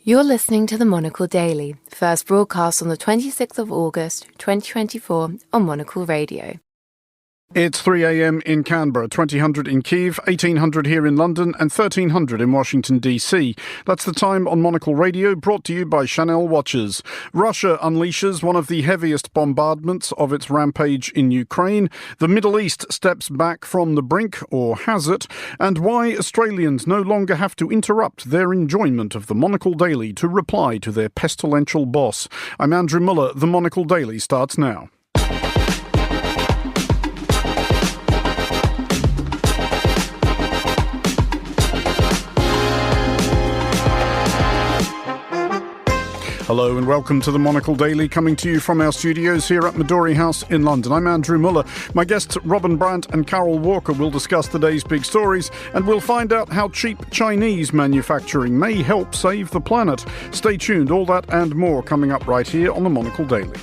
You're listening to the Monocle Daily, first broadcast on the 26th of August, 2024 on Monocle Radio. It's 3 a.m. in Canberra, 2000 in Kyiv, 1800 here in London and 1300 in Washington, D.C. That's the time on Monocle Radio, brought to you by Chanel Watches. Russia unleashes one of the heaviest bombardments of its rampage in Ukraine. The Middle East steps back from the brink, or has it? And why Australians no longer have to interrupt their enjoyment of the Monocle Daily to reply to their pestilential boss. I'm Andrew Muller. The Monocle Daily starts now. Hello and welcome to the Monocle Daily, coming to you from our studios here at Midori House in London. I'm Andrew Muller. My guests Robin Brandt and Carol Walker will discuss today's big stories, and we'll find out how cheap Chinese manufacturing may help save the planet. Stay tuned, all that and more coming up right here on the Monocle Daily.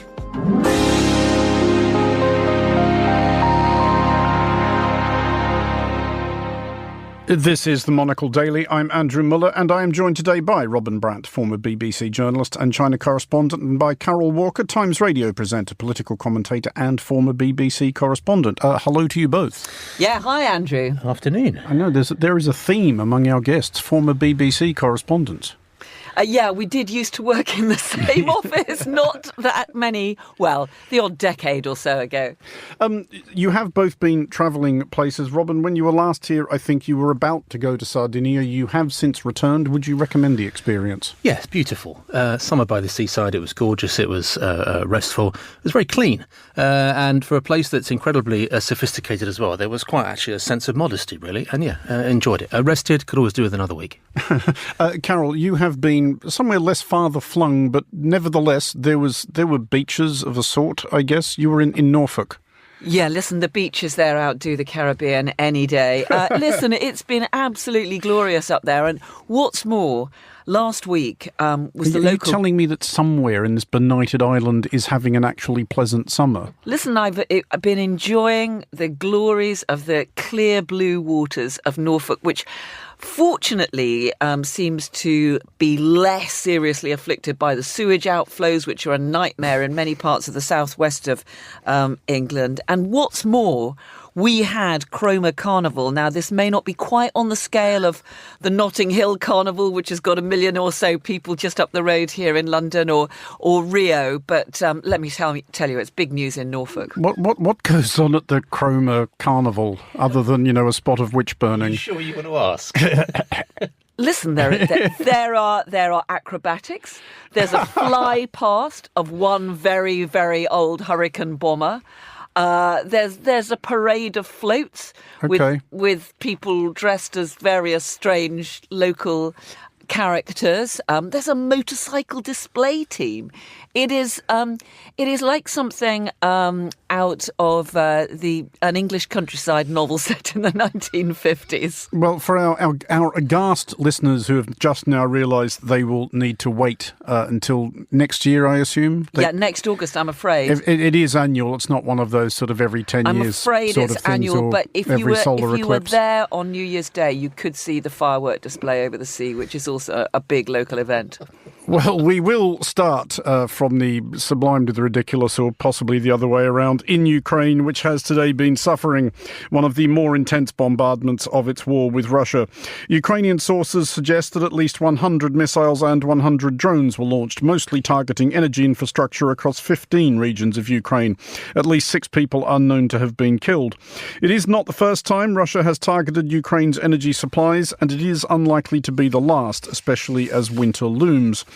This is the Monocle Daily. I'm Andrew Muller, and I am joined today by Robin Brandt, former BBC journalist and China correspondent, and by Carol Walker, Times Radio presenter, political commentator and former BBC correspondent. Hello to you both. Yeah, hi Andrew. Afternoon. I know there is a theme among our guests, former BBC correspondents. Yeah, we did used to work in the same office, not that many, well, the odd decade or so ago. You have both been travelling places. Robin, when you were last here, I think you were about to go to Sardinia. You have since returned. Would you recommend the experience? Yes, beautiful. Summer by the seaside, it was gorgeous, it was restful, it was very clean. And for a place that's incredibly sophisticated as well, there was quite actually a sense of modesty, really. And enjoyed it. Rested, could always do with another week. Carol, you have been somewhere less farther flung, but nevertheless, there were beaches of a sort, I guess. You were in Norfolk. Yeah, listen, the beaches there outdo the Caribbean any day. Listen, it's been absolutely glorious up there. And what's more, last week was the local... Are you telling me that somewhere in this benighted island is having an actually pleasant summer? Listen, I've been enjoying the glories of the clear blue waters of Norfolk, which fortunately seems to be less seriously afflicted by the sewage outflows, which are a nightmare in many parts of the southwest of England. And what's more, we had Chroma Carnival. Now, this may not be quite on the scale of the Notting Hill Carnival, which has got 1 million or so people just up the road here in London, or Rio. But let me tell you, it's big news in Norfolk. What goes on at the Chroma Carnival, other than, a spot of witch burning? Are you sure you want to ask? Listen, there are acrobatics. There's a fly past of one very, very old hurricane bomber. There's a parade of floats with people dressed as various strange local characters. There's a motorcycle display team. It is like something out of an English countryside novel set in the 1950s. Well, for our aghast listeners who have just now realised they will need to wait until next year, I assume? Next August, I'm afraid. It is annual. It's not one of those sort of every 10 I'm years afraid sort it's of things, annual, but if you were eclipse. there on New Year's Day, you could see the firework display over the sea, which is also a big local event. Well, we will start from the sublime to the ridiculous, or possibly the other way around, in Ukraine, which has today been suffering one of the more intense bombardments of its war with Russia. Ukrainian sources suggest that at least 100 missiles and 100 drones were launched, mostly targeting energy infrastructure across 15 regions of Ukraine. At least 6 people are known to have been killed. It is not the first time Russia has targeted Ukraine's energy supplies, and it is unlikely to be the last, especially as winter looms.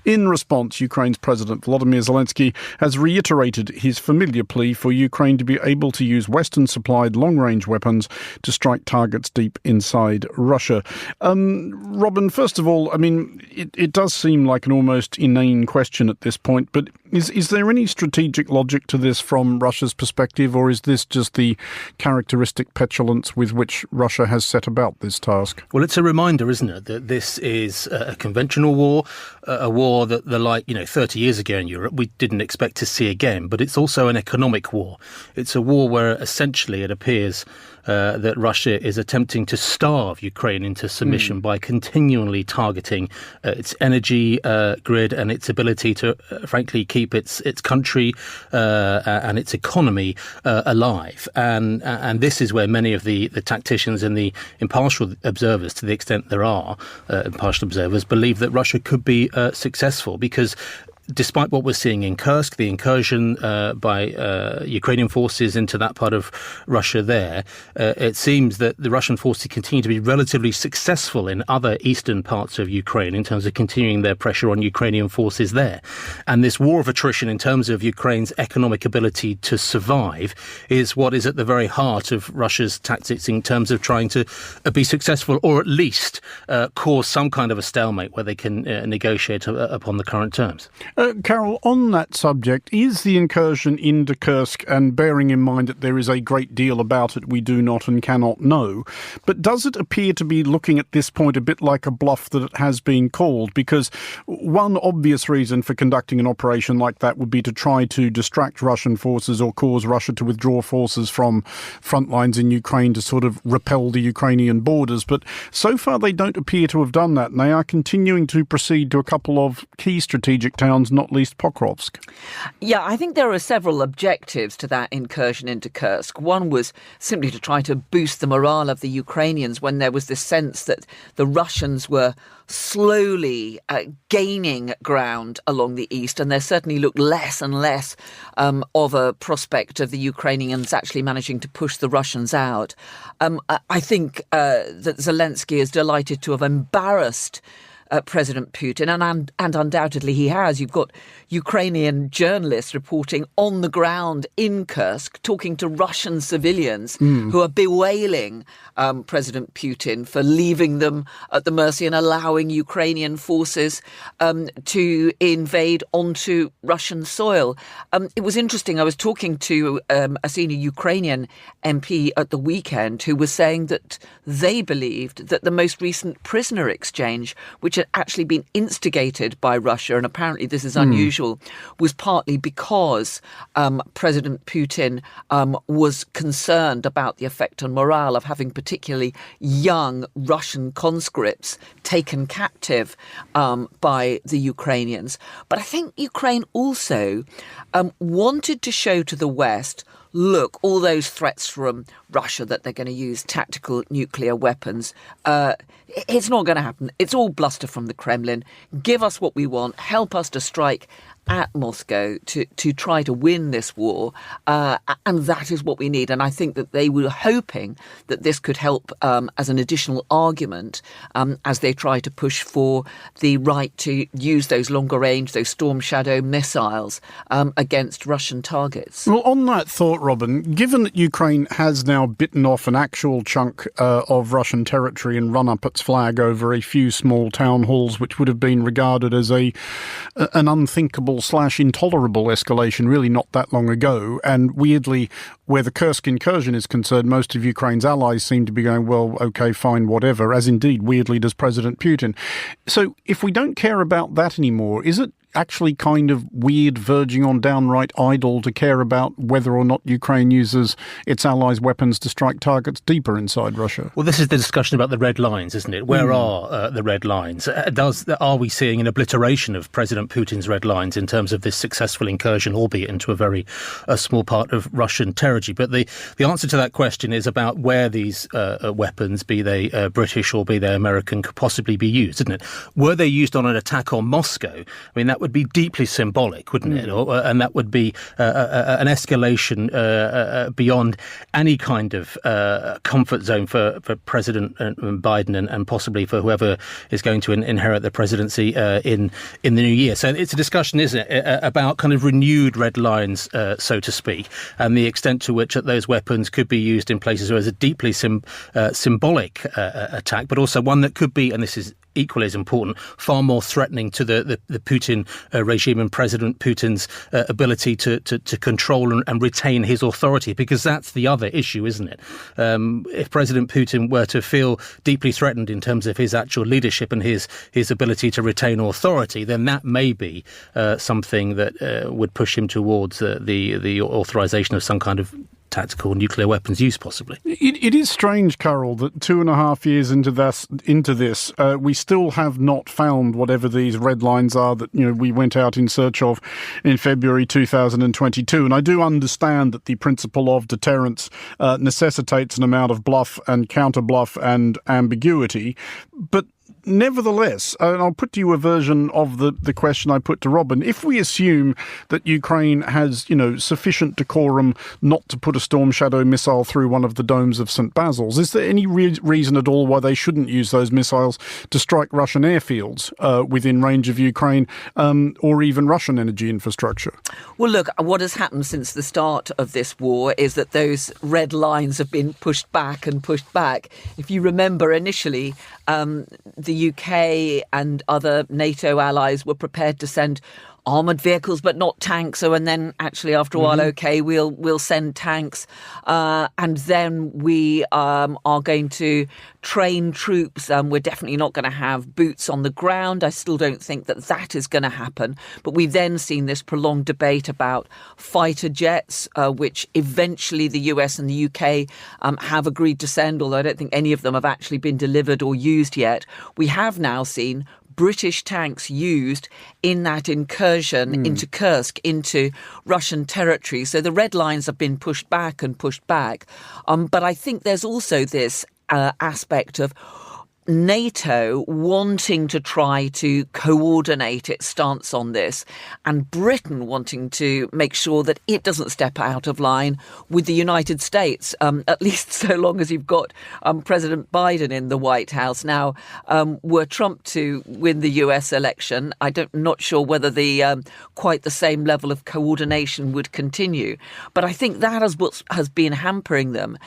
In response, Ukraine's President Volodymyr Zelensky has reiterated his familiar plea for Ukraine to be able to use Western-supplied long-range weapons to strike targets deep inside Russia. Robin, first of all, I mean, it does seem like an almost inane question at this point, but is there any strategic logic to this from Russia's perspective, or is this just the characteristic petulance with which Russia has set about this task? Well, it's a reminder, isn't it, that this is a conventional war, a war that 30 years ago in Europe we didn't expect to see again, but it's also an economic war. It's a war where essentially it appears that Russia is attempting to starve Ukraine into submission by continually targeting its energy grid and its ability to, frankly, keep its country and its economy alive. And this is where many of the tacticians and the impartial observers, to the extent there are impartial observers, believe that Russia could be successful, because despite what we're seeing in Kursk, the incursion by Ukrainian forces into that part of Russia there, it seems that the Russian forces continue to be relatively successful in other eastern parts of Ukraine in terms of continuing their pressure on Ukrainian forces there. And this war of attrition in terms of Ukraine's economic ability to survive is what is at the very heart of Russia's tactics in terms of trying to be successful, or at least cause some kind of a stalemate where they can negotiate upon the current terms. Carol, on that subject, is the incursion into Kursk, and bearing in mind that there is a great deal about it we do not and cannot know, but does it appear to be looking at this point a bit like a bluff that it has been called? Because one obvious reason for conducting an operation like that would be to try to distract Russian forces or cause Russia to withdraw forces from front lines in Ukraine to sort of repel the Ukrainian borders. But so far they don't appear to have done that, and they are continuing to proceed to a couple of key strategic towns, not least Pokrovsk. Yeah, I think there are several objectives to that incursion into Kursk. One was simply to try to boost the morale of the Ukrainians when there was this sense that the Russians were slowly gaining ground along the east, and there certainly looked less and less of a prospect of the Ukrainians actually managing to push the Russians out. I think that Zelensky is delighted to have embarrassed President Putin, and undoubtedly he has. You've got Ukrainian journalists reporting on the ground in Kursk, talking to Russian civilians who are bewailing President Putin for leaving them at the mercy and allowing Ukrainian forces to invade onto Russian soil. It was interesting. I was talking to a senior Ukrainian MP at the weekend who was saying that they believed that the most recent prisoner exchange, which had actually been instigated by Russia, and apparently this is unusual, was partly because President Putin was concerned about the effect on morale of having particularly young Russian conscripts taken captive by the Ukrainians. But I think Ukraine also wanted to show to the West, look, all those threats from Russia that they're going to use tactical nuclear weapons, it's not going to happen. It's all bluster from the Kremlin. Give us what we want. Help us to strike at Moscow to try to win this war. And that is what we need. And I think that they were hoping that this could help as an additional argument as they try to push for the right to use those longer range, those Storm Shadow missiles against Russian targets. Well, on that thought, Robin, given that Ukraine has now bitten off an actual chunk of Russian territory and run up its flag over a few small town halls, which would have been regarded as an unthinkable / intolerable escalation really not that long ago, and weirdly, where the Kursk incursion is concerned, most of Ukraine's allies seem to be going, well, okay, fine, whatever, as indeed, weirdly, does President Putin. So if we don't care about that anymore, is it actually kind of weird, verging on downright idle, to care about whether or not Ukraine uses its allies' weapons to strike targets deeper inside Russia? Well, this is the discussion about the red lines, isn't it? Where are the red lines? Are we seeing an obliteration of President Putin's red lines in terms of this successful incursion, albeit into a very small part of Russian territory? But the answer to that question is about where these weapons, be they British or be they American, could possibly be used, isn't it? Were they used on an attack on Moscow? I mean, that would be deeply symbolic, wouldn't it? And that would be an escalation beyond any kind of comfort zone for President Biden and possibly for whoever is going to inherit the presidency in the new year. So it's a discussion, isn't it, about kind of renewed red lines, so to speak, and the extent to which those weapons could be used in places where there's a deeply symbolic attack, but also one that could be, and this is equally as important, far more threatening to the Putin regime and President Putin's ability to control and retain his authority, because that's the other issue, isn't it? If President Putin were to feel deeply threatened in terms of his actual leadership and his ability to retain authority, then that may be something that would push him towards the authorization of some kind of tactical nuclear weapons use, possibly. It is strange, Carol, that 2.5 years into this, we still have not found whatever these red lines are that we went out in search of in February 2022. And I do understand that the principle of deterrence necessitates an amount of bluff and counter-bluff and ambiguity, but nevertheless, and I'll put to you a version of the question I put to Robin. If we assume that Ukraine has, sufficient decorum not to put a Storm Shadow missile through one of the domes of St. Basil's, is there any reason at all why they shouldn't use those missiles to strike Russian airfields within range of Ukraine or even Russian energy infrastructure? Well, look, what has happened since the start of this war is that those red lines have been pushed back and pushed back. If you remember, initially, the UK and other NATO allies were prepared to send armoured vehicles, but not tanks. So, and then actually after a while, OK, we'll send tanks. And then we are going to train troops. We're definitely not going to have boots on the ground. I still don't think that is going to happen. But we've then seen this prolonged debate about fighter jets, which eventually the US and the UK have agreed to send, although I don't think any of them have actually been delivered or used yet. We have now seen British tanks used in that incursion into Kursk, into Russian territory. So the red lines have been pushed back and pushed back. But I think there's also this aspect of NATO wanting to try to coordinate its stance on this, and Britain wanting to make sure that it doesn't step out of line with the United States, at least so long as you've got President Biden in the White House. Now, were Trump to win the US election, not sure whether the quite the same level of coordination would continue. But I think that is what has been hampering them.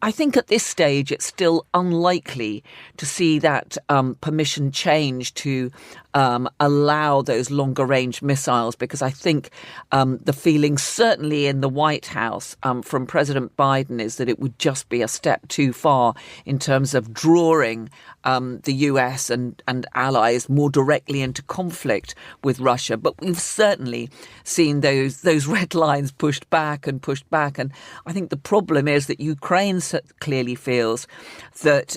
I think at this stage it's still unlikely to see that permission change to allow those longer range missiles, because I think the feeling certainly in the White House from President Biden is that it would just be a step too far in terms of drawing the US and allies more directly into conflict with Russia. But we've certainly seen those red lines pushed back. And I think the problem is that Ukraine clearly feels that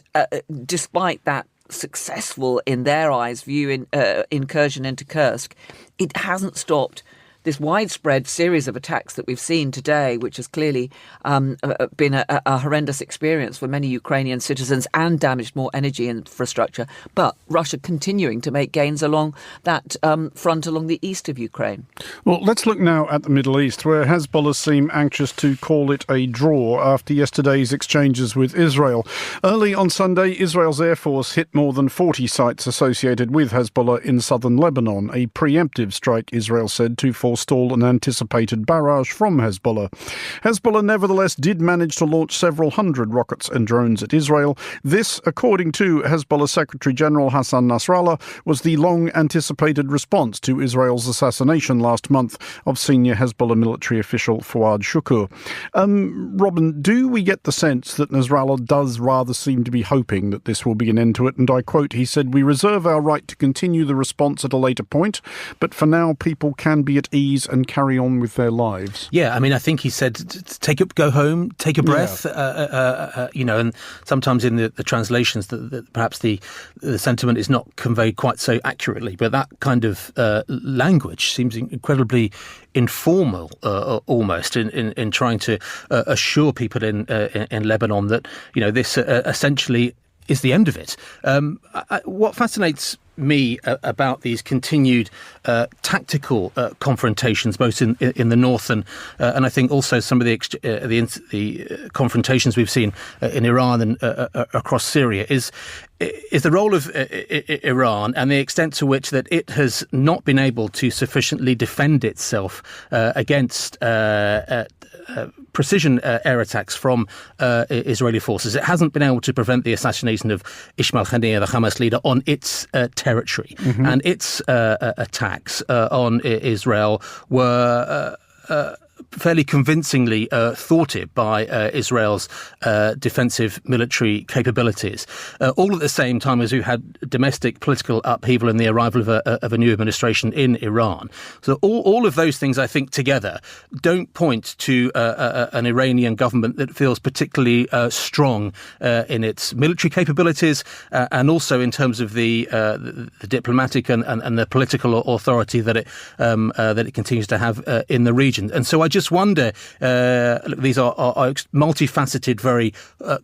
despite that successful, in their eyes, incursion into Kursk, it hasn't stopped this widespread series of attacks that we've seen today, which has clearly been a horrendous experience for many Ukrainian citizens and damaged more energy infrastructure. But Russia continuing to make gains along that front along the east of Ukraine. Well, let's look now at the Middle East, where Hezbollah seem anxious to call it a draw after yesterday's exchanges with Israel. Early on Sunday, Israel's Air Force hit more than 40 sites associated with Hezbollah in southern Lebanon, a preemptive strike, Israel said, to forestall an anticipated barrage from Hezbollah. Hezbollah nevertheless did manage to launch several hundred rockets and drones at Israel. This, according to Hezbollah Secretary General Hassan Nasrallah, was the long-anticipated response to Israel's assassination last month of senior Hezbollah military official Fouad Shukr. Robin, do we get the sense that Nasrallah does rather seem to be hoping that this will be an end to it? And I quote, he said, "We reserve our right to continue the response at a later point, but for now people can be at ease and carry on with their lives." Yeah, I mean, I think he said, go home, take a breath, and sometimes in the translations that perhaps the sentiment is not conveyed quite so accurately, but that kind of language seems incredibly informal, almost, in trying to assure people in Lebanon that, this essentially is the end of it. What fascinates me about these continued tactical confrontations, both in the north and I think also some of the confrontations we've seen in Iran and across Syria is the role of Iran and the extent to which that it has not been able to sufficiently defend itself against precision air attacks from Israeli forces. It hasn't been able to prevent the assassination of Ismail Haniyeh, the Hamas leader, on its territory. And its attacks on Israel were fairly convincingly thwarted by Israel's defensive military capabilities, all at the same time as we had domestic political upheaval and the arrival of a new administration in Iran. So all of those things, I think, together don't point to an Iranian government that feels particularly strong in its military capabilities and also in terms of the diplomatic and the political authority that it continues to have in the region. And so I just wonder, look, these are multifaceted, very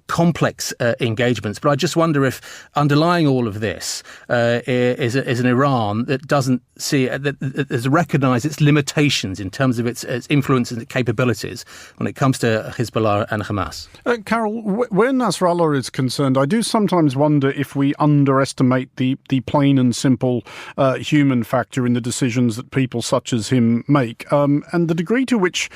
complex engagements, but I just wonder if underlying all of this is an Iran that doesn't see, that has recognised its limitations in terms of its influence and capabilities when it comes to Hezbollah and Hamas. Carol, where Nasrallah is concerned, I do sometimes wonder if we underestimate the plain and simple human factor in the decisions that people such as him make, and the degree to which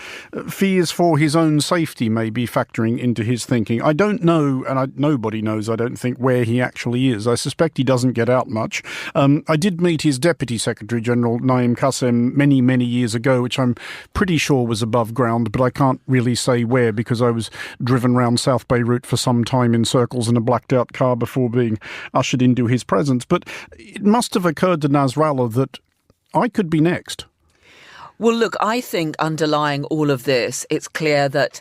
fears for his own safety may be factoring into his thinking. I don't know, and nobody knows, I don't think, where he actually is. I suspect he doesn't get out much. I did meet his Deputy Secretary General, Naim Qassem, many, many years ago, which I'm pretty sure was above ground, but I can't really say where because I was driven around South Beirut for some time in circles in a blacked-out car before being ushered into his presence. But it must have occurred to Nasrallah that I could be next. Well, look, I think underlying all of this, it's clear that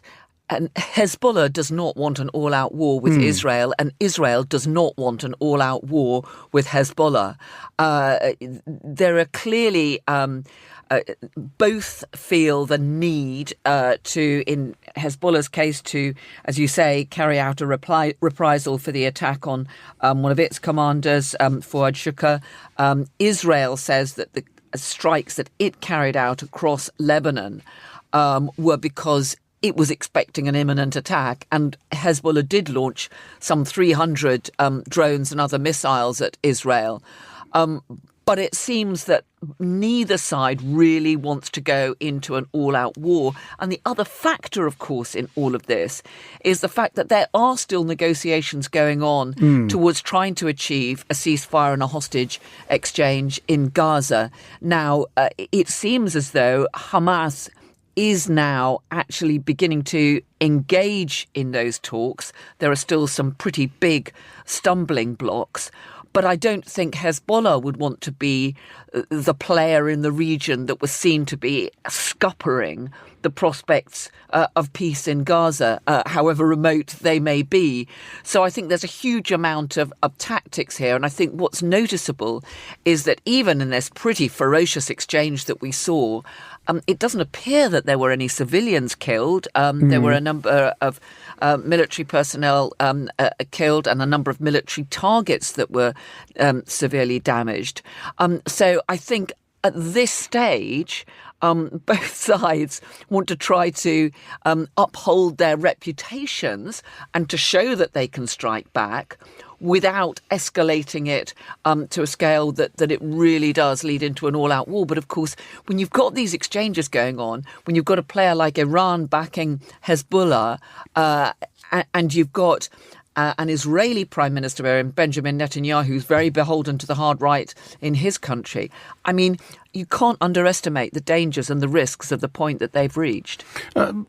Hezbollah does not want an all-out war with Israel, and Israel does not want an all-out war with Hezbollah. There are clearly both feel the need to, in Hezbollah's case, to, as you say, carry out a reprisal for the attack on one of its commanders, Fuad Shukr. Israel says that the strikes that it carried out across Lebanon were because it was expecting an imminent attack, and Hezbollah did launch some 300 drones and other missiles at Israel. But it seems that neither side really wants to go into an all-out war. And the other factor, of course, in all of this is the fact that there are still negotiations going on towards trying to achieve a ceasefire and a hostage exchange in Gaza. Now, it seems as though Hamas is now actually beginning to engage in those talks. There are still some pretty big stumbling blocks. But I don't think Hezbollah would want to be the player in the region that was seen to be scuppering the prospects of peace in Gaza, however remote they may be. So I think there's a huge amount of tactics here. And I think what's noticeable is that even in this pretty ferocious exchange that we saw, it doesn't appear that there were any civilians killed. There were a number of military personnel killed and a number of military targets that were severely damaged. So I think at this stage, both sides want to try to uphold their reputations and to show that they can strike back without escalating it to a scale that it really does lead into an all-out war. But of course, when you've got these exchanges going on, when you've got a player like Iran backing Hezbollah, and you've got an Israeli Prime Minister, Benjamin Netanyahu, who's very beholden to the hard right in his country, I mean, you can't underestimate the dangers and the risks of the point that they've reached.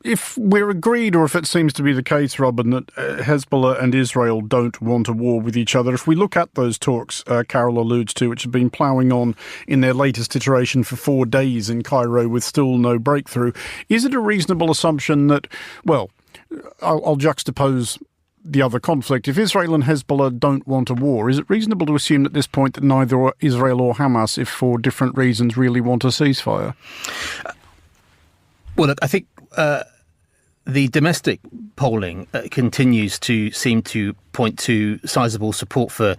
If we're agreed, or if it seems to be the case, Robin, that Hezbollah and Israel don't want a war with each other, if we look at those talks Carol alludes to, which have been ploughing on in their latest iteration for 4 days in Cairo with still no breakthrough, is it a reasonable assumption that, well, I'll juxtapose the other conflict. If Israel and Hezbollah don't want a war, is it reasonable to assume at this point that neither Israel or Hamas, if for different reasons, really want a ceasefire? Well, look, I think the domestic polling continues to seem to point to sizable support for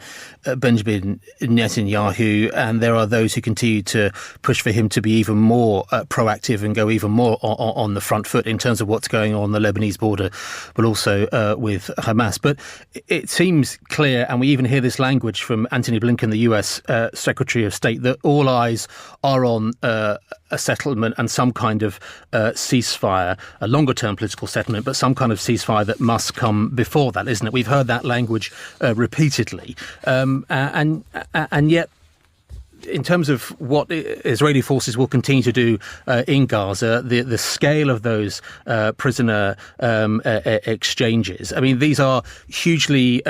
Benjamin Netanyahu, and there are those who continue to push for him to be even more proactive and go even more on the front foot in terms of what's going on the Lebanese border, but also with Hamas. But it seems clear, and we even hear this language from Antony Blinken, the US Secretary of State, that all eyes are on a settlement and some kind of ceasefire, a longer-term political settlement, but some kind of ceasefire that must come before that, isn't it? We've heard that language repeatedly, and yet in terms of what Israeli forces will continue to do in Gaza, the scale of those prisoner exchanges, I mean, these are hugely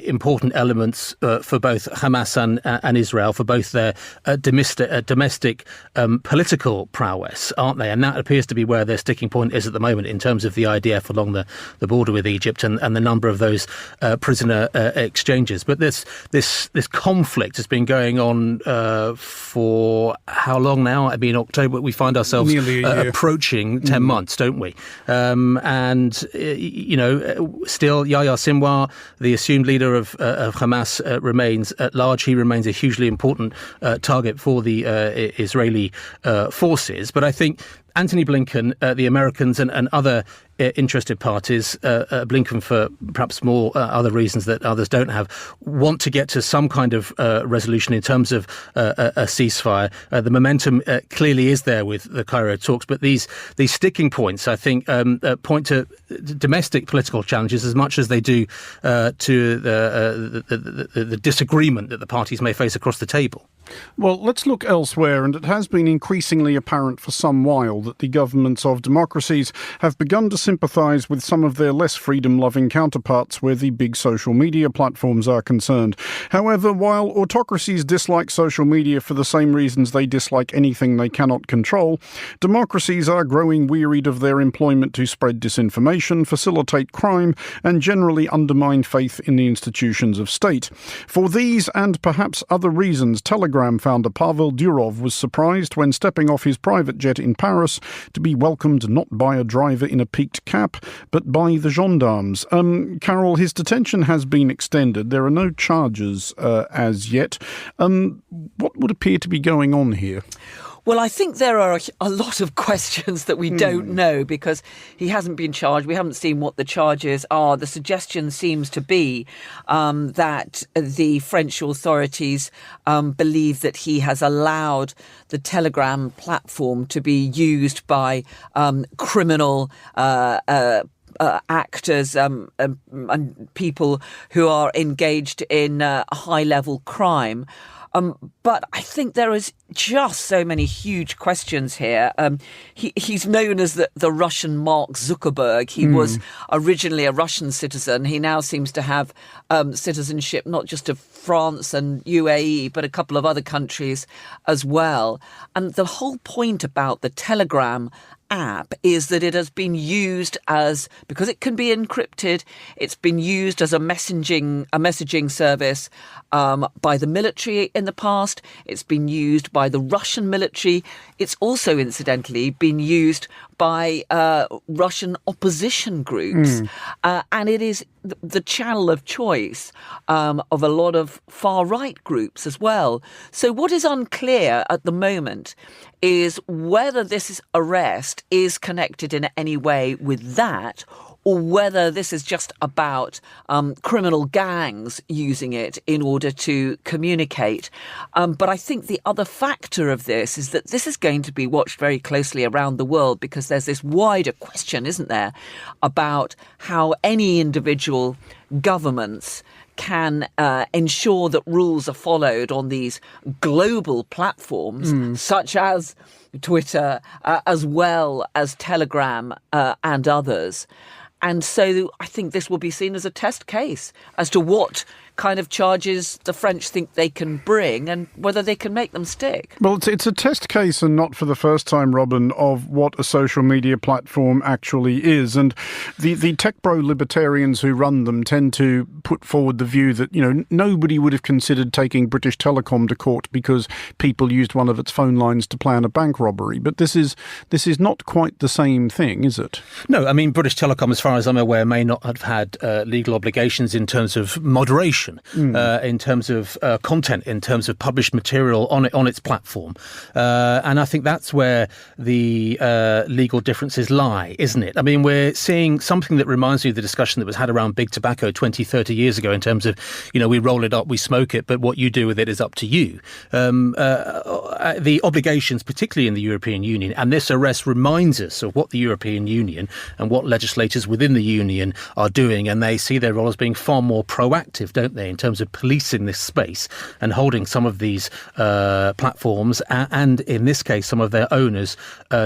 important elements for both Hamas and Israel, for both their domestic political prowess, aren't they? And that appears to be where their sticking point is at the moment in terms of the IDF along the border with Egypt and the number of those prisoner exchanges. But this conflict has been going on for how long now? I mean, October, we find ourselves approaching 10 months, don't we? And still Yahya Sinwar, the assumed leader of Hamas, remains at large. He remains a hugely important target for the Israeli forces. But I think Antony Blinken, the Americans and other interested parties, Blinken for perhaps more other reasons that others don't have, want to get to some kind of resolution in terms of a ceasefire. The momentum clearly is there with the Cairo talks, but these sticking points, I think, point to domestic political challenges as much as they do to the disagreement that the parties may face across the table. Well, let's look elsewhere, and it has been increasingly apparent for some while that the governments of democracies have begun to sympathise with some of their less freedom-loving counterparts where the big social media platforms are concerned. However, while autocracies dislike social media for the same reasons they dislike anything they cannot control, democracies are growing wearied of their employment to spread disinformation, facilitate crime, and generally undermine faith in the institutions of state. For these and perhaps other reasons, Telegram founder Pavel Durov was surprised when stepping off his private jet in Paris to be welcomed not by a driver in a peaked cap, but by the gendarmes. Carol, his detention has been extended. There are no charges as yet. What would appear to be going on here? Well, I think there are a lot of questions that we don't know because he hasn't been charged. We haven't seen what the charges are. The suggestion seems to be that the French authorities believe that he has allowed the Telegram platform to be used by criminal actors and people who are engaged in high-level crime. But I think there is just so many huge questions here. He's known as the Russian Mark Zuckerberg. He was originally a Russian citizen. He now seems to have citizenship not just of France and UAE, but a couple of other countries as well. And the whole point about the Telegram app is that it has been used because it can be encrypted, it's been used as a messaging service by the military in the past. It's been used by the Russian military. It's also, incidentally, been used by Russian opposition groups. And it is the channel of choice of a lot of far-right groups as well. So what is unclear at the moment is whether this arrest is connected in any way with that, or whether this is just about criminal gangs using it in order to communicate. But I think the other factor of this is that this is going to be watched very closely around the world because there's this wider question, isn't there, about how any individual governments can ensure that rules are followed on these global platforms, such as Twitter, as well as Telegram and others. And so I think this will be seen as a test case as to what kind of charges the French think they can bring and whether they can make them stick. Well, it's a test case, and not for the first time, Robin, of what a social media platform actually is. And the tech-bro libertarians who run them tend to put forward the view that, nobody would have considered taking British Telecom to court because people used one of its phone lines to plan a bank robbery. But this is not quite the same thing, is it? No, I mean, British Telecom, as far as I'm aware, may not have had legal obligations in terms of moderation, in terms of content, in terms of published material on its platform. And I think that's where the legal differences lie, isn't it? I mean, we're seeing something that reminds me of the discussion that was had around big tobacco 20, 30 years ago in terms of, we roll it up, we smoke it, but what you do with it is up to you. The obligations, particularly in the European Union, and this arrest reminds us of what the European Union and what legislators within the Union are doing, and they see their role as being far more proactive, don't don't they, in terms of policing this space and holding some of these platforms and in this case, some of their owners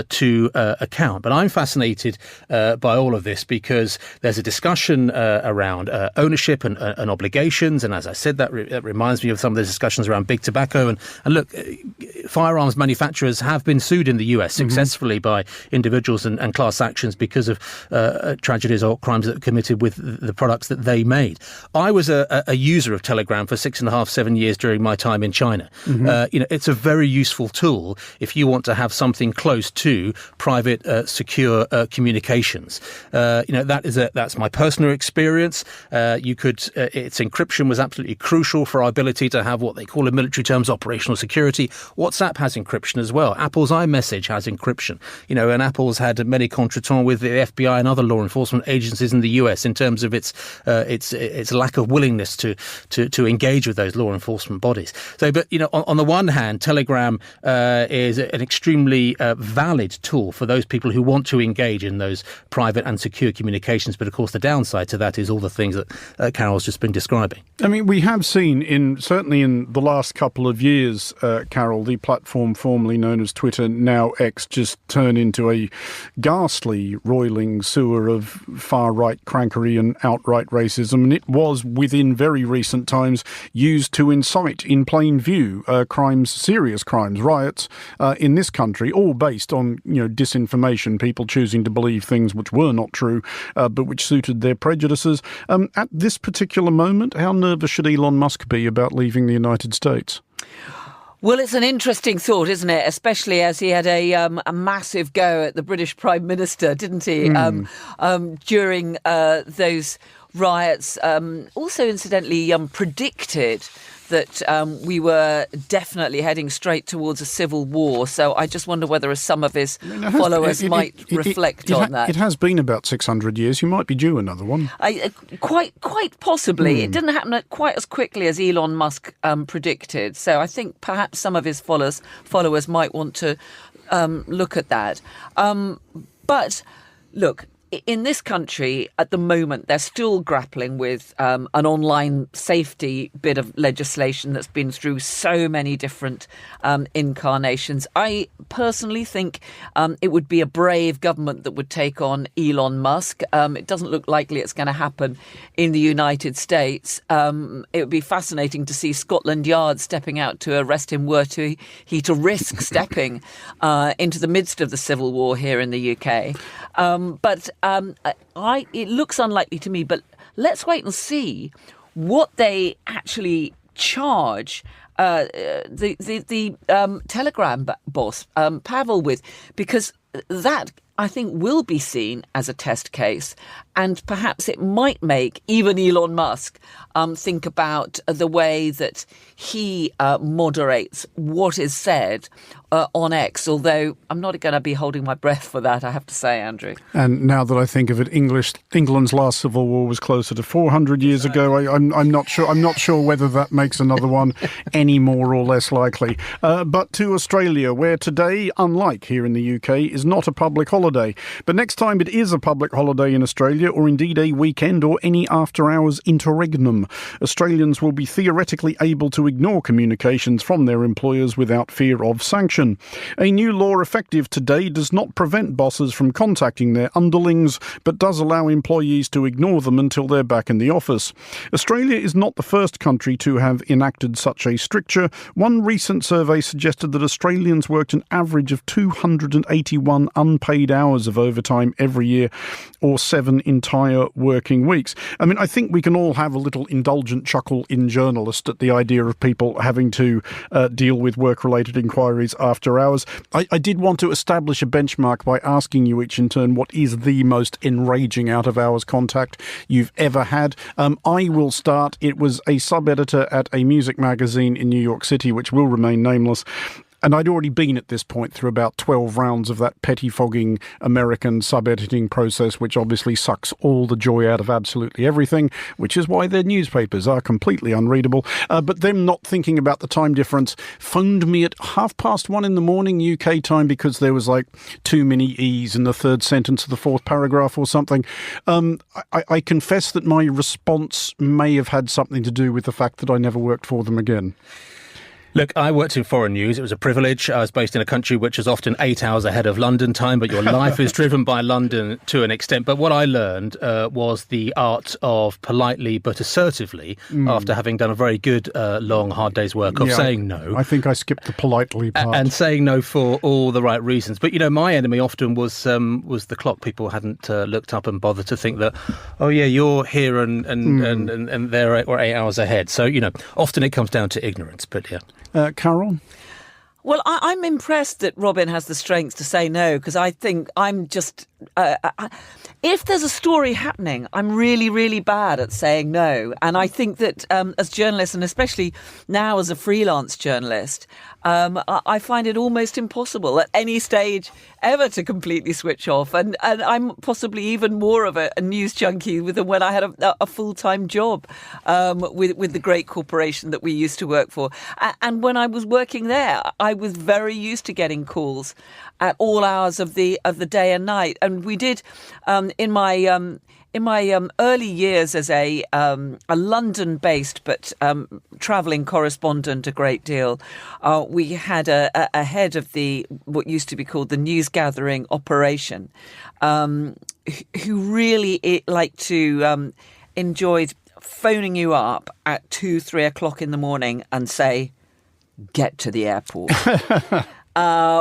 to account. But I'm fascinated by all of this because there's a discussion around ownership and obligations. And as I said, that reminds me of some of the discussions around big tobacco. And look, firearms manufacturers have been sued in the US successfully by individuals and class actions because of tragedies or crimes that were committed with the products that they made. I was a user of Telegram for 6.5, 7 years during my time in China. It's a very useful tool if you want to have something close to private, secure communications. That's my personal experience. Its encryption was absolutely crucial for our ability to have what they call in military terms operational security. WhatsApp has encryption as well. Apple's iMessage has encryption. And Apple's had many contretemps with the FBI and other law enforcement agencies in the US in terms of its lack of willingness to engage with those law enforcement bodies. So, but on the one hand, Telegram is an extremely valid tool for those people who want to engage in those private and secure communications. But of course, the downside to that is all the things that Carol's just been describing. I mean, we have seen certainly in the last couple of years, Carol, the platform formerly known as Twitter, now X, just turn into a ghastly roiling sewer of far-right crankery and outright racism. And it was, within very recent times, used to incite in plain view crimes, serious crimes, riots in this country, all based on disinformation, people choosing to believe things which were not true, but which suited their prejudices. At this particular moment, how nervous should Elon Musk be about leaving the United States? Well, it's an interesting thought, isn't it? Especially as he had a massive go at the British Prime Minister, didn't he? During those riots. Also, incidentally, predicted that we were definitely heading straight towards a civil war. So I just wonder whether some of his followers might reflect on that. It has been about 600 years. You might be due another one. Quite possibly. It didn't happen quite as quickly as Elon Musk predicted. So I think perhaps some of his followers might want to look at that. But look, in this country, at the moment, they're still grappling with an online safety bit of legislation that's been through so many different incarnations. I personally think it would be a brave government that would take on Elon Musk. It doesn't look likely it's going to happen in the United States. It would be fascinating to see Scotland Yard stepping out to arrest him were he to risk stepping into the midst of the civil war here in the UK. It looks unlikely to me, but let's wait and see what they actually charge the Telegram boss, Pavel, with, because that, I think, will be seen as a test case, and perhaps it might make even Elon Musk think about the way that he moderates what is said on X, although I'm not going to be holding my breath for that, I have to say, Andrew. And now that I think of it, England's last civil war was closer to 400 years ago. I'm not sure whether that makes another one any more or less likely. But to Australia, where today, unlike here in the UK, is not a public holiday. But next time it is a public holiday in Australia, or indeed a weekend or any after-hours interregnum, Australians will be theoretically able to ignore communications from their employers without fear of sanction. A new law effective today does not prevent bosses from contacting their underlings, but does allow employees to ignore them until they're back in the office. Australia is not the first country to have enacted such a stricture. One recent survey suggested that Australians worked an average of 281 unpaid hours of overtime every year, or 7 entire working weeks. I mean, I think we can all have a little indulgent chuckle in journalists at the idea of people having to deal with work-related inquiries after hours. I did want to establish a benchmark by asking you each in turn what is the most enraging out-of-hours contact you've ever had. I will start. It was a sub-editor at a music magazine in New York City, which will remain nameless. And I'd already been at this point through about 12 rounds of that pettifogging American sub-editing process, which obviously sucks all the joy out of absolutely everything, which is why their newspapers are completely unreadable. But them not thinking about the time difference phoned me at 1:30 in the morning UK time because there was like too many E's in the third sentence of the fourth paragraph or something. I confess that my response may have had something to do with the fact that I never worked for them again. Look, I worked in foreign news. It was a privilege. I was based in a country which is often 8 hours ahead of London time, but your life is driven by London to an extent. But what I learned was the art of politely but assertively, after having done a very good, long, hard day's work, of saying no. I think I skipped the politely part. And saying no for all the right reasons. But, my enemy often was the clock. People hadn't looked up and bothered to think that, oh, yeah, you're here and they're 8 hours ahead. So, often it comes down to ignorance, but yeah. Carol? Well, I'm impressed that Robin has the strength to say no, because I think I'm just... if there's a story happening, I'm really, really bad at saying no. And I think that as journalists, and especially now as a freelance journalist, I find it almost impossible at any stage ever to completely switch off. And I'm possibly even more of a news junkie than when I had a full-time job with the great corporation that we used to work for. And when I was working there, I was very used to getting calls at all hours of the day and night. And we did in my early years as a London-based but travelling correspondent a great deal, we had a head of what used to be called the news gathering operation, who really liked to enjoyed phoning you up at 2-3 o'clock in the morning and say, "Get to the airport."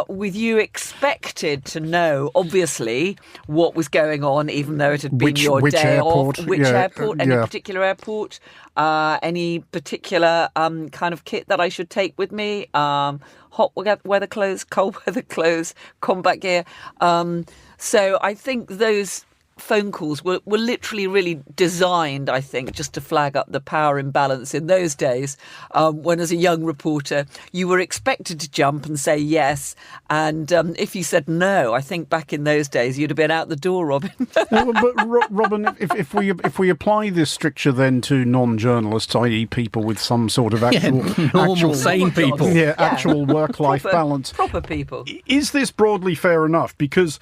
With you expected to know, obviously, what was going on, even though it had been your day off. Which airport, any particular airport, any particular kind of kit that I should take with me, hot weather clothes, cold weather clothes, combat gear. So I think those phone calls were literally really designed, I think, just to flag up the power imbalance in those days, when as a young reporter you were expected to jump and say yes, and if you said no, I think back in those days you'd have been out the door, Robin. Well, but Robin, if we apply this stricture then to non-journalists, i.e. people with some sort of actual sane people, actual work-life balance, proper people, is this broadly fair enough? Because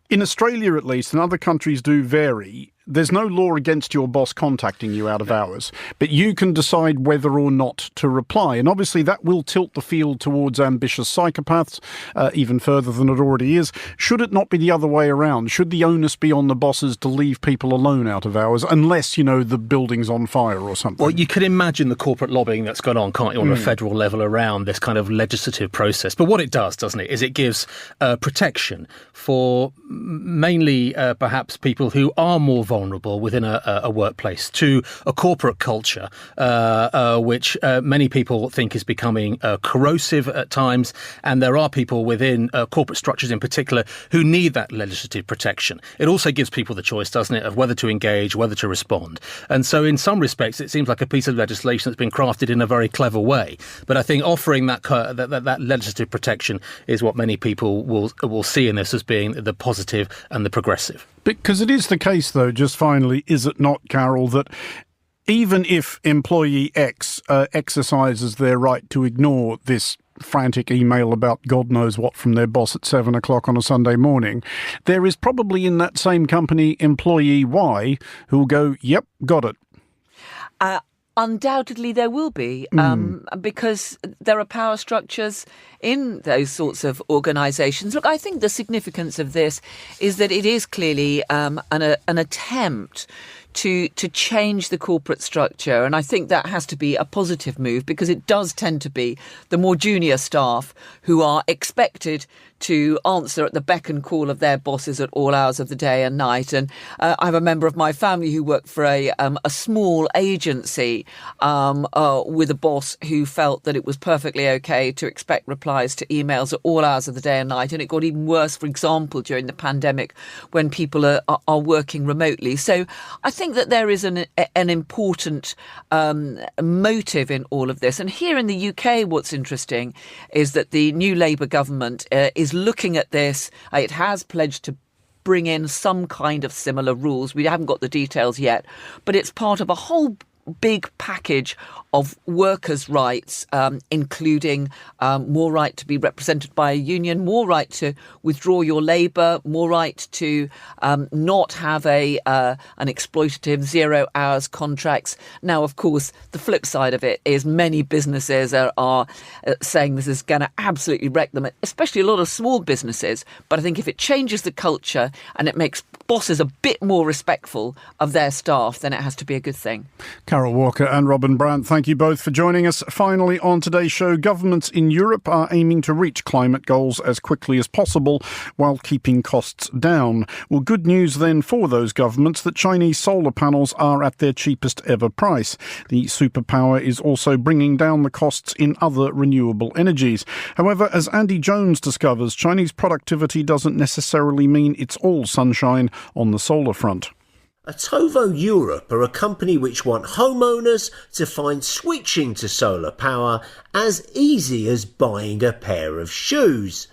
in Australia, at least, and other countries do vary, there's no law against your boss contacting you out of hours, but you can decide whether or not to reply. And obviously that will tilt the field towards ambitious psychopaths, even further than it already is. Should it not be the other way around? Should the onus be on the bosses to leave people alone out of hours, unless, the building's on fire or something? Well, you can imagine the corporate lobbying that's gone on, can't you, on a federal level around this kind of legislative process. But what it does, doesn't it, is it gives protection for mainly perhaps people who are more vulnerable within a workplace to a corporate culture, which many people think is becoming corrosive at times. And there are people within corporate structures in particular who need that legislative protection. It also gives people the choice, doesn't it, of whether to engage, whether to respond. And so in some respects, it seems like a piece of legislation that's been crafted in a very clever way. But I think offering that legislative protection is what many people will see in this as being the positive and the progressive. Because it is the case, though, just finally, is it not, Carol, that even if employee X exercises their right to ignore this frantic email about God knows what from their boss at 7 o'clock on a Sunday morning, there is probably in that same company employee Y who will go, "Yep, got it." Undoubtedly there will be, because there are power structures in those sorts of organisations. Look, I think the significance of this is that it is clearly an attempt to change the corporate structure. And I think that has to be a positive move, because it does tend to be the more junior staff who are expected to answer at the beck and call of their bosses at all hours of the day and night. And I have a member of my family who worked for a small agency with a boss who felt that it was perfectly okay to expect replies to emails at all hours of the day and night. And it got even worse, for example, during the pandemic when people are working remotely. So I think think that there is an important motive in all of this. And here in the UK, what's interesting is that the new Labour government is looking at this. It has pledged to bring in some kind of similar rules. We haven't got the details yet, but it's part of a whole big package of workers' rights, including more right to be represented by a union, more right to withdraw your labour, more right to not have an exploitative 0 hours contracts. Now, of course, the flip side of it is many businesses are saying this is going to absolutely wreck them, especially a lot of small businesses. But I think if it changes the culture and it makes bosses a bit more respectful of their staff, then it has to be a good thing. Carol Walker and Robin Brandt, thank you both for joining us. Finally, on today's show, governments in Europe are aiming to reach climate goals as quickly as possible while keeping costs down. Well, good news then for those governments that Chinese solar panels are at their cheapest ever price. The superpower is also bringing down the costs in other renewable energies. However, as Andy Jones discovers, Chinese productivity doesn't necessarily mean it's all sunshine on the solar front. Otovo Europe are a company which want homeowners to find switching to solar power as easy as buying a pair of shoes.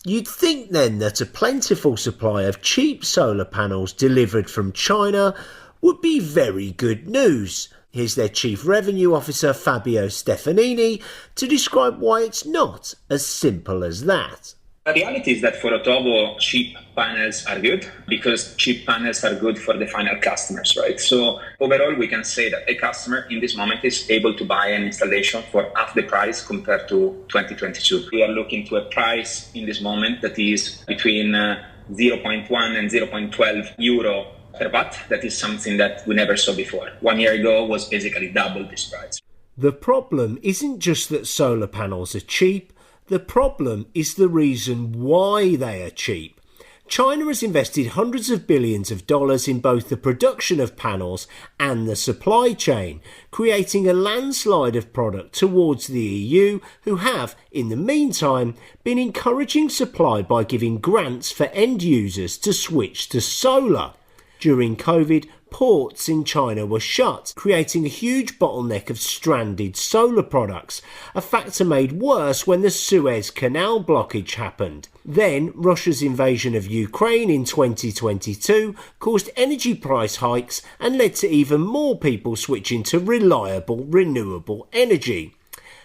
You'd think then that a plentiful supply of cheap solar panels delivered from China would be very good news. Here's their Chief Revenue Officer Fabio Stefanini to describe why it's not as simple as that. The reality is that for Otovo, cheap panels are good because cheap panels are good for the final customers, right? So overall, we can say that a customer in this moment is able to buy an installation for half the price compared to 2022. We are looking to a price in this moment that is between 0.1 and 0.12 euro per watt. That is something that we never saw before. 1 year ago was basically double this price. The problem isn't just that solar panels are cheap. The problem is the reason why they are cheap. China has invested hundreds of billions of dollars in both the production of panels and the supply chain, creating a landslide of product towards the EU, who have, in the meantime, been encouraging supply by giving grants for end users to switch to solar. During COVID, ports in China were shut, creating a huge bottleneck of stranded solar products, a factor made worse when the Suez Canal blockage happened. Then, Russia's invasion of Ukraine in 2022 caused energy price hikes and led to even more people switching to reliable, renewable energy.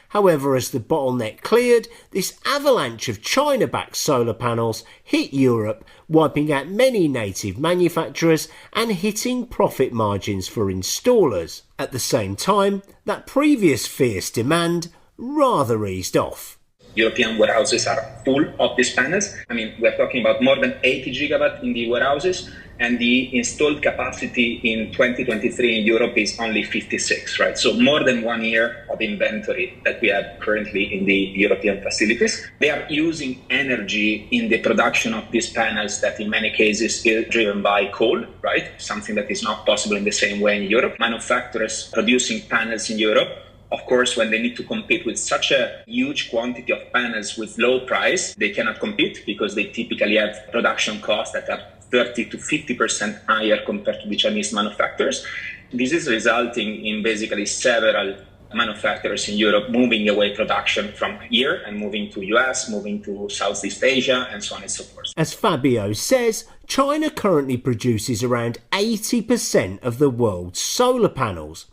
However, as the bottleneck cleared, this avalanche of China-backed solar panels hit Europe, wiping out many native manufacturers and hitting profit margins for installers. At the same time, that previous fierce demand rather eased off. European warehouses are full of these panels. I mean, we're talking about more than 80 gigawatt in the warehouses, and the installed capacity in 2023 in Europe is only 56, right? So more than 1 year of inventory that we have currently in the European facilities. They are using energy in the production of these panels that in many cases is driven by coal, right? Something that is not possible in the same way in Europe. Manufacturers producing panels in Europe, of course, when they need to compete with such a huge quantity of panels with low price, they cannot compete because they typically have production costs that are 30 to 50% higher compared to the Chinese manufacturers. This is resulting in basically several manufacturers in Europe moving away production from here and moving to US, moving to Southeast Asia, and so on and so forth. As Fabio says, China currently produces around 80% of the world's solar panels.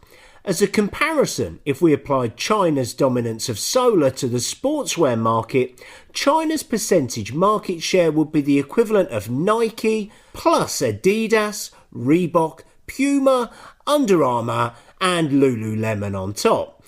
As a comparison, if we applied China's dominance of solar to the sportswear market, China's percentage market share would be the equivalent of Nike plus Adidas, Reebok, Puma, Under Armour and Lululemon on top.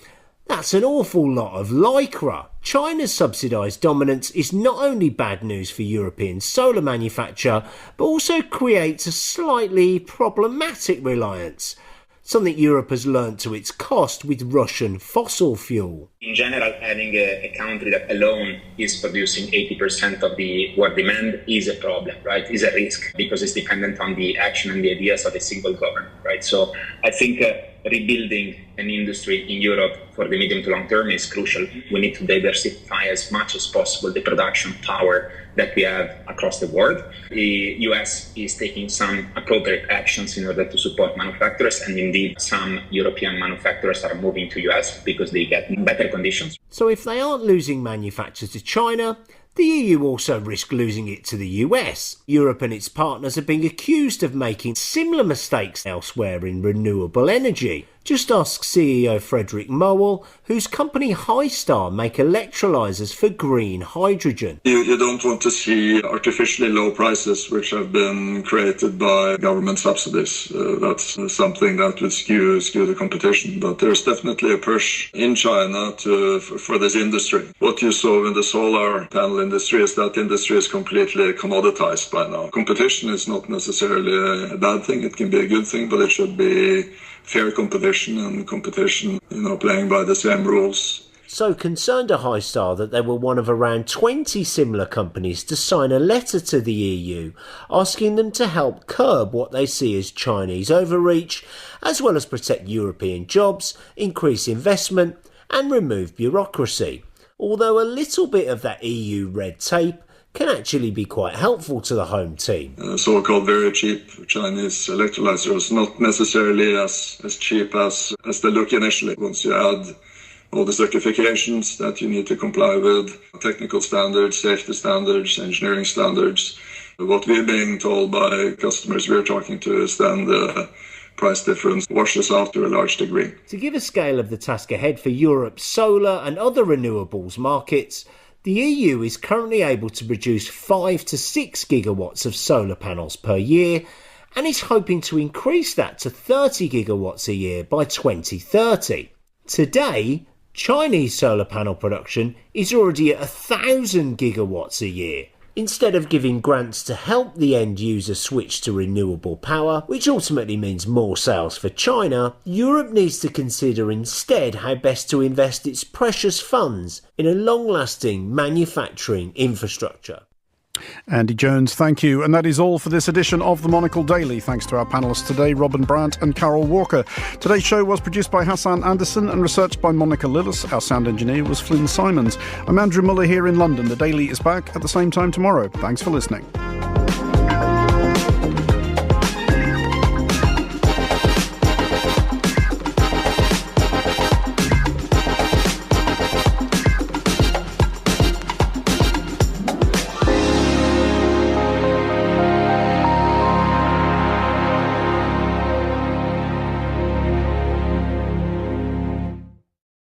That's an awful lot of Lycra. China's subsidised dominance is not only bad news for European solar manufacture, but also creates a slightly problematic reliance. Something Europe has learnt to its cost with Russian fossil fuel. In general, having a country that alone is producing 80% of the world demand is a problem, right? Is a risk because it's dependent on the action and the ideas of a single government, right? So I think rebuilding an industry in Europe for the medium to long term is crucial. We need to diversify as much as possible the production power that we have across the world. The US is taking some appropriate actions in order to support manufacturers, and indeed some European manufacturers are moving to US because they get better conditions. So if they aren't losing manufacture to China, the EU also risk losing it to the US. Europe and its partners are being accused of making similar mistakes elsewhere in renewable energy. Just ask CEO Frederick Mowell, whose company Highstar make electrolyzers for green hydrogen. You don't want to see artificially low prices which have been created by government subsidies. That's something that would skew the competition. But there's definitely a push in China for this industry. What you saw in the solar panel industry is that industry is completely commoditized by now. Competition is not necessarily a bad thing. It can be a good thing, but it should be fair competition and competition, playing by the same rules. So concerned are Highstar that they were one of around 20 similar companies to sign a letter to the EU asking them to help curb what they see as Chinese overreach, as well as protect European jobs, increase investment and remove bureaucracy. Although a little bit of that EU red tape can actually be quite helpful to the home team. So-called very cheap Chinese electrolyzers, not necessarily as cheap as they look initially. Once you add all the certifications that you need to comply with, technical standards, safety standards, engineering standards, what we're being told by customers we're talking to is then the price difference washes out to a large degree. To give a scale of the task ahead for Europe's solar and other renewables markets, the EU is currently able to produce 5 to 6 gigawatts of solar panels per year and is hoping to increase that to 30 gigawatts a year by 2030. Today, Chinese solar panel production is already at 1,000 gigawatts a year. Instead of giving grants to help the end user switch to renewable power, which ultimately means more sales for China, Europe needs to consider instead how best to invest its precious funds in a long-lasting manufacturing infrastructure. Andy Jones, thank you. And that is all for this edition of the Monocle Daily. Thanks to our panellists today, Robin Brandt and Carol Walker. Today's show was produced by Hassan Anderson and researched by Monica Lillis. Our sound engineer was Flynn Simons. I'm Andrew Muller here in London. The Daily is back at the same time tomorrow. Thanks for listening.